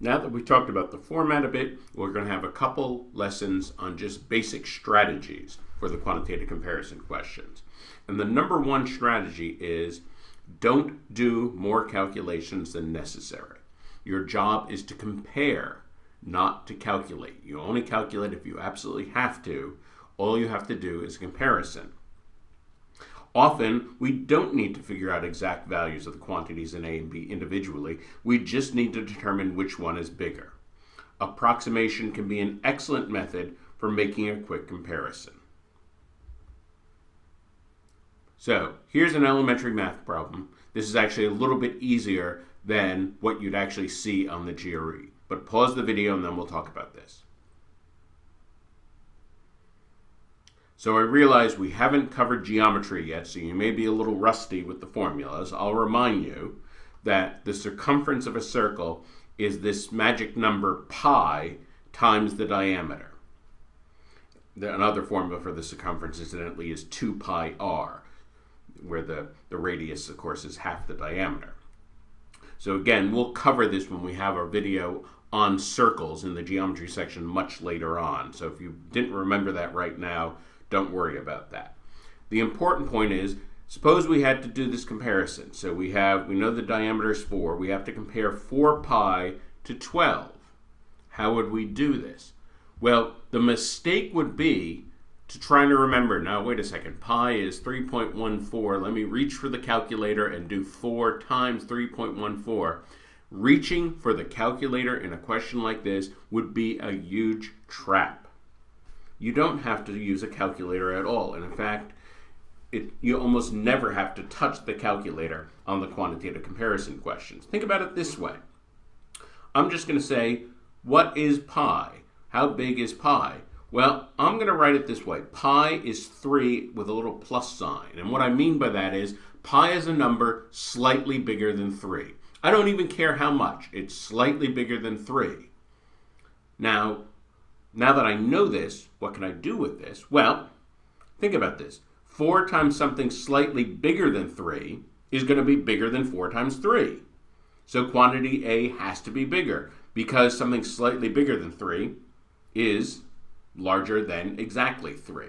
Now that we've talked about the format a bit, we're going to have a couple lessons on just basic strategies for the quantitative comparison questions. And the number one strategy is don't do more calculations than necessary. Your job is to compare, not to calculate. You only calculate if you absolutely have to. All you have to do is comparison. Often, we don't need to figure out exact values of the quantities in A and B individually. We just need to determine which one is bigger. Approximation can be an excellent method for making a quick comparison. So, here's an elementary math problem. This is actually a little bit easier than what you'd actually see on the GRE. But pause the video and then we'll talk about this. So I realize we haven't covered geometry yet, so you may be a little rusty with the formulas. I'll remind you that the circumference of a circle is this magic number pi times the diameter. Another formula for the circumference, incidentally, is 2 pi r, where the radius, of course, is half the diameter. So again, we'll cover this when we have our video on circles in the geometry section much later on. So if you didn't remember that right now, don't worry about that. The important point is, suppose we had to do this comparison. So we know the diameter is 4. We have to compare 4 pi to 12. How would we do this? Well, the mistake would be to try to remember, now wait a second, pi is 3.14. Let me reach for the calculator and do 4 times 3.14. Reaching for the calculator in a question like this would be a huge trap. You don't have to use a calculator at all. And in fact, you almost never have to touch the calculator on the quantitative comparison questions. Think about it this way. I'm just going to say, what is pi? How big is pi? Well, I'm going to write it this way. Pi is 3 with a little plus sign. And what I mean by that is pi is a number slightly bigger than 3. I don't even care how much. It's slightly bigger than 3. Now that I know this, what can I do with this? Well, think about this. 4 times something slightly bigger than 3 is going to be bigger than 4 times 3. So quantity A has to be bigger because something slightly bigger than 3 is larger than exactly 3.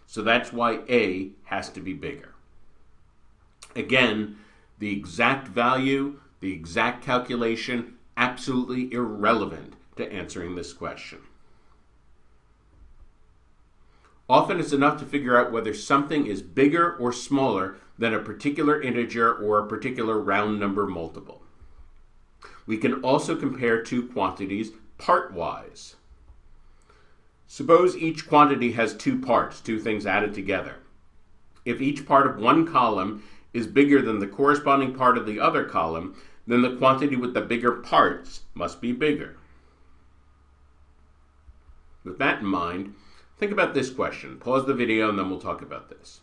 So that's why A has to be bigger. Again, the exact value, the exact calculation, absolutely irrelevant to answering this question. Often it's enough to figure out whether something is bigger or smaller than a particular integer or a particular round number multiple. We can also compare two quantities part-wise. Suppose each quantity has 2 parts, 2 things added together. If each part of one column is bigger than the corresponding part of the other column, then the quantity with the bigger parts must be bigger. With that in mind, think about this question. Pause the video and then we'll talk about this.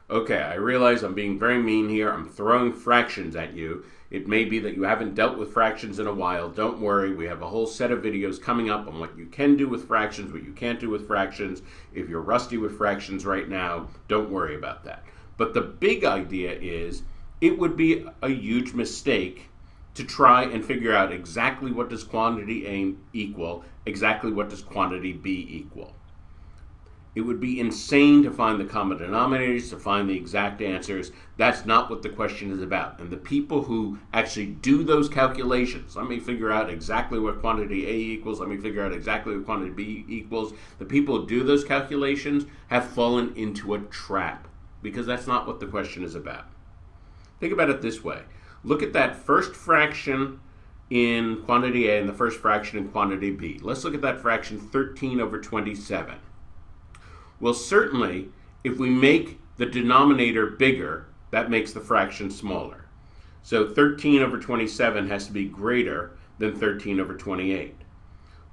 Okay, I realize I'm being very mean here. I'm throwing fractions at you. It may be that you haven't dealt with fractions in a while. Don't worry, we have a whole set of videos coming up on what you can do with fractions, what you can't do with fractions. If you're rusty with fractions right now, don't worry about that. But the big idea is, it would be a huge mistake to try and figure out exactly what does quantity A equal, exactly what does quantity B equal. It would be insane to find the common denominators, to find the exact answers. That's not what the question is about. And the people who actually do those calculations, let me figure out exactly what quantity A equals, let me figure out exactly what quantity B equals, the people who do those calculations have fallen into a trap, because that's not what the question is about. Think about it this way. Look at that first fraction in quantity A and the first fraction in quantity B. Let's look at that fraction 13 over 27. Well, certainly, if we make the denominator bigger, that makes the fraction smaller. So 13 over 27 has to be greater than 13 over 28.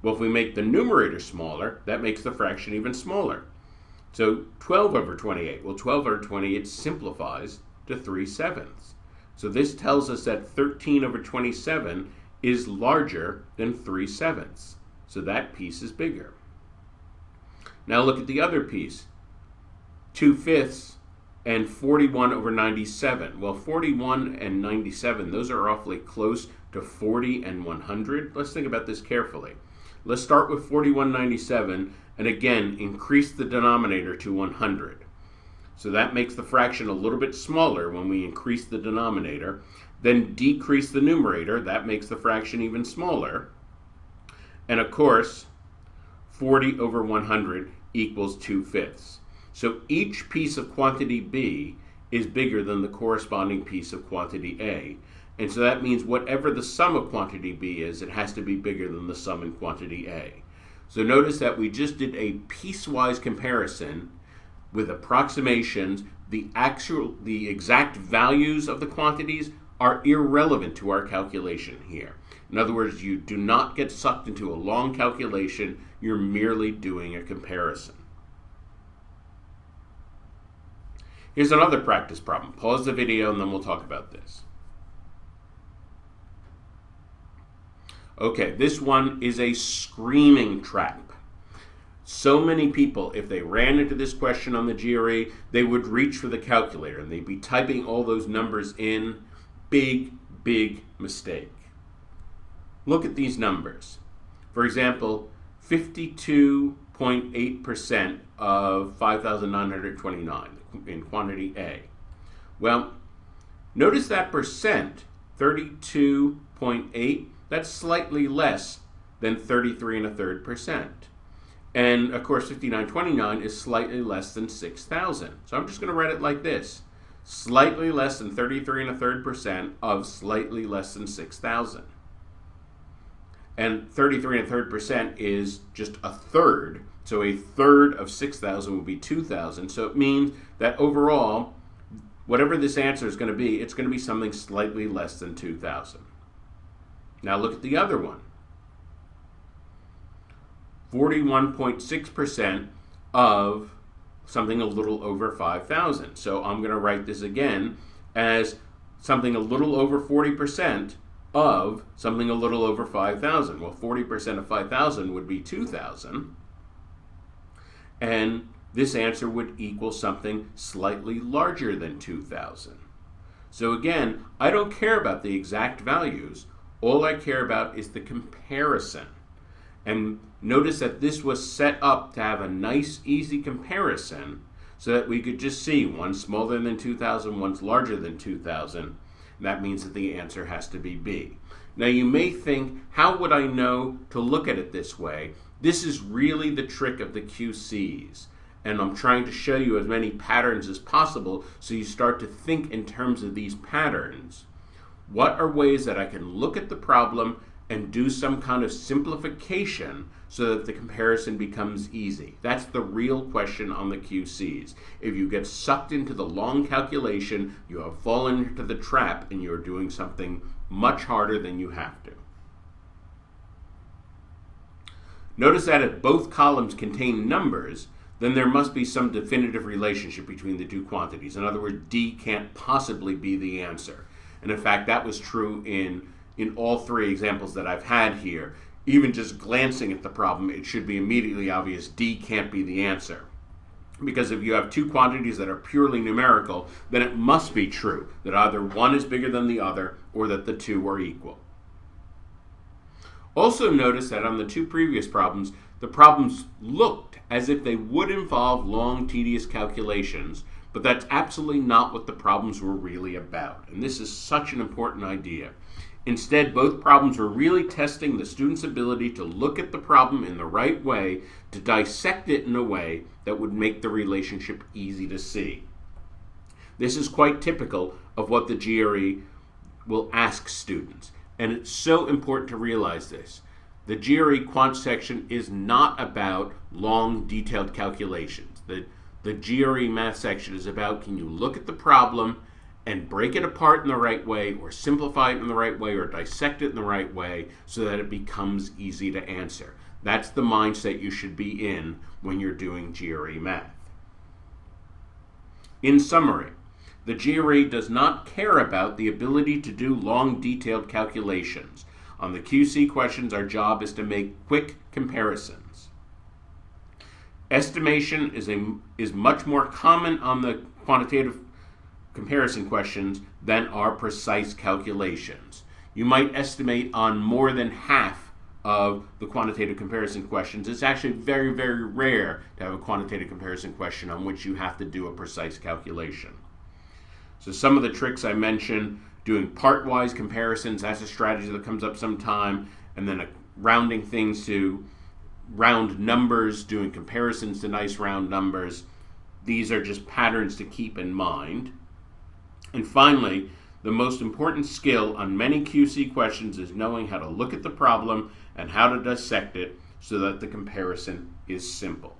Well, if we make the numerator smaller, that makes the fraction even smaller. So 12 over 28. Well, 12 over 28 simplifies to 3/7. So this tells us that 13 over 27 is larger than 3/7. So that piece is bigger. Now look at the other piece. 2/5 and 41 over 97. Well, 41 and 97, those are awfully close to 40 and 100. Let's think about this carefully. Let's start with 4197, and again, increase the denominator to 100. So that makes the fraction a little bit smaller when we increase the denominator. Then decrease the numerator. That makes the fraction even smaller. And of course, 40 over 100 equals 2/5. So each piece of quantity B is bigger than the corresponding piece of quantity A. And so that means whatever the sum of quantity B is, it has to be bigger than the sum in quantity A. So notice that we just did a piecewise comparison with approximations. The exact values of the quantities are irrelevant to our calculation here. In other words, you do not get sucked into a long calculation. You're merely doing a comparison. Here's another practice problem. Pause the video and then we'll talk about this. Okay, this one is a screaming trap. So many people, if they ran into this question on the GRE, they would reach for the calculator and they'd be typing all those numbers in. Big, big mistake. Look at these numbers. For example, 52.8% of 5,929 in quantity A. Well, notice that percent, 32.8, that's slightly less than 33.33%. And of course, 5929 is slightly less than 6,000. So I'm just going to write it like this. Slightly less than 33.33% of slightly less than 6,000. And 33.33% is just a third. So a third of 6,000 would be 2,000. So it means that overall, whatever this answer is going to be, it's going to be something slightly less than 2,000. Now look at the other one. 41.6% of something a little over 5,000. So I'm going to write this again as something a little over 40% of something a little over 5,000. Well, 40% of 5,000 would be 2,000. And this answer would equal something slightly larger than 2,000. So again, I don't care about the exact values. All I care about is the comparison. And notice that this was set up to have a nice, easy comparison so that we could just see one's smaller than 2,000, one's larger than 2,000. That means that the answer has to be B. Now you may think, how would I know to look at it this way? This is really the trick of the QCs. And I'm trying to show you as many patterns as possible so you start to think in terms of these patterns. What are ways that I can look at the problem and do some kind of simplification so that the comparison becomes easy? That's the real question on the QCs. If you get sucked into the long calculation, you have fallen into the trap and you're doing something much harder than you have to. Notice that if both columns contain numbers, then there must be some definitive relationship between the two quantities. In other words, D can't possibly be the answer. And in fact, that was true in all three examples that I've had here. Even just glancing at the problem, it should be immediately obvious D can't be the answer. Because if you have two quantities that are purely numerical, then it must be true that either one is bigger than the other or that the two are equal. Also notice that on the two previous problems, the problems looked as if they would involve long, tedious calculations, but that's absolutely not what the problems were really about. And this is such an important idea. Instead, both problems were really testing the student's ability to look at the problem in the right way, to dissect it in a way that would make the relationship easy to see. This is quite typical of what the GRE will ask students. And it's so important to realize this. The GRE quant section is not about long, detailed calculations. The GRE math section is about, can you look at the problem and break it apart in the right way, or simplify it in the right way, or dissect it in the right way so that it becomes easy to answer. That's the mindset you should be in when you're doing GRE math. In summary, the GRE does not care about the ability to do long, detailed calculations. On the QC questions, our job is to make quick comparisons. Estimation is much more common on the quantitative comparison questions than are precise calculations. You might estimate on more than half of the quantitative comparison questions. It's actually very, very rare to have a quantitative comparison question on which you have to do a precise calculation. So some of the tricks I mentioned, doing part-wise comparisons, that's a strategy that comes up sometime, and then rounding things to round numbers, doing comparisons to nice round numbers. These are just patterns to keep in mind. And finally, the most important skill on many QC questions is knowing how to look at the problem and how to dissect it so that the comparison is simple.